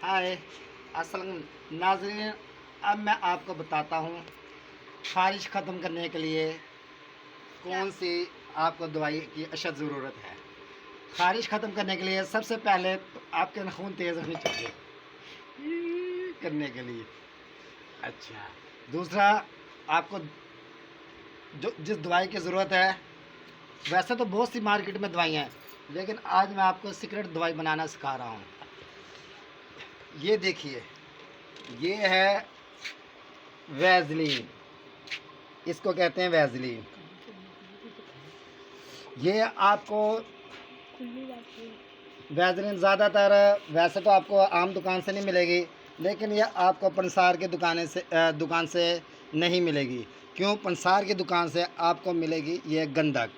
हाय अस्सलाम नाज़रीन। अब मैं आपको बताता हूँ ख़ारिश ख़त्म करने के लिए कौन सी आपको दवाई की अशद ज़रूरत है। ख़ारिश ख़त्म करने के लिए सबसे पहले तो आपके नाखून तेज़ होनी चाहिए करने के लिए। अच्छा, दूसरा, आपको जो जिस दवाई की ज़रूरत है, वैसे तो बहुत सी मार्केट में दवाइयाँ हैं, लेकिन आज मैं आपको सीक्रेट दवाई बनाना सिखा रहा हूँ। ये देखिए, ये है वैज़लीन, इसको कहते हैं वैज़लीन। ये आपको वैज़लीन ज़्यादातर वैसे तो आपको आम दुकान से नहीं मिलेगी, लेकिन ये आपको पंसार की दुकान से नहीं मिलेगी। क्यों? पंसार की दुकान से आपको मिलेगी ये गंधक,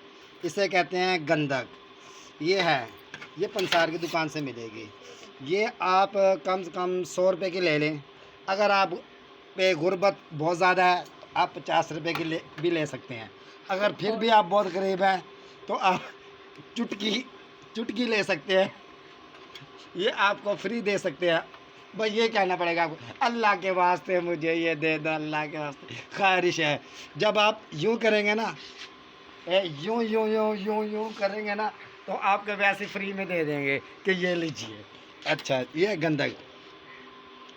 इसे कहते हैं गंधक। ये है, ये पंसार की दुकान से मिलेगी। ये आप कम से कम 100 रुपये की ले लें। अगर आप पे गुर्बत बहुत ज़्यादा है तो आप 50 रुपये की भी ले सकते हैं। अगर फिर भी आप बहुत गरीब हैं तो आप चुटकी ले सकते हैं। ये आपको फ्री दे सकते हैं। बस ये कहना पड़ेगा आपको, अल्लाह के वास्ते मुझे ये दे दो, अल्लाह के वास्ते ख़ारिश है। जब आप यूँ करेंगे ना, यूँ यूँ यूँ यूँ यूँ करेंगे ना, तो आपके वैसे फ्री में दे देंगे कि ये लीजिए। अच्छा, ये गंधक।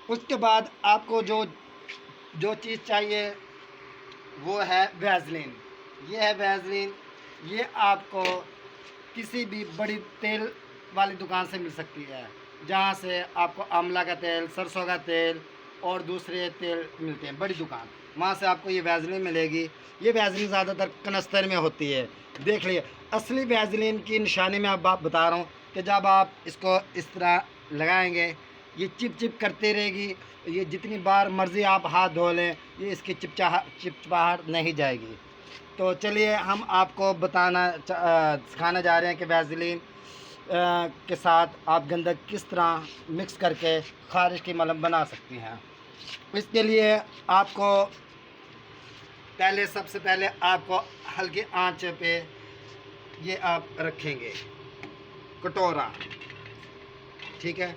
उसके बाद आपको जो जो चीज़ चाहिए वो है वैज़लीन। ये है वैज़लीन। ये आपको किसी भी बड़ी तेल वाली दुकान से मिल सकती है, जहाँ से आपको आंवला का तेल, सरसों का तेल और दूसरे तेल मिलते हैं, बड़ी दुकान, वहाँ से आपको ये वैज़लीन मिलेगी। ये वैज़लीन ज़्यादातर कनस्तर में होती है। देख लिए, असली वैज़लीन की निशानी मैं अब आप बता रहा हूँ कि जब आप इसको इस तरह लगाएंगे, ये चिप चिप करती रहेगी। ये जितनी बार मर्ज़ी आप हाथ धो लें, ये इसकी चिपचिपाहट नहीं जाएगी। तो चलिए हम आपको सिखाना जा रहे हैं कि वैज़लीन के साथ आप गंधक किस तरह मिक्स करके ख़ारिश की मलहम बना सकती हैं। इसके लिए आपको सबसे पहले आपको हल्की आंच पे ये आप रखेंगे कटोरा, ठीक है।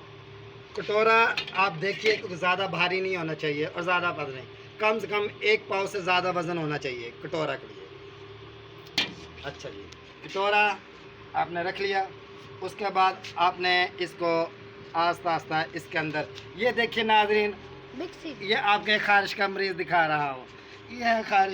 कटोरा आप देखिए कि ज़्यादा भारी नहीं होना चाहिए और ज़्यादा पतला नहीं, कम से कम 1 पाव से ज़्यादा वज़न होना चाहिए कटोरा के लिए। अच्छा जी, कटोरा आपने रख लिया। उसके बाद आपने इसको आस्ता आस्ता इसके अंदर, ये देखिए नाज़रीन, ये आपके ख़ारिश का मरीज़ दिखा रहा हूँ। ये है ख़ारिश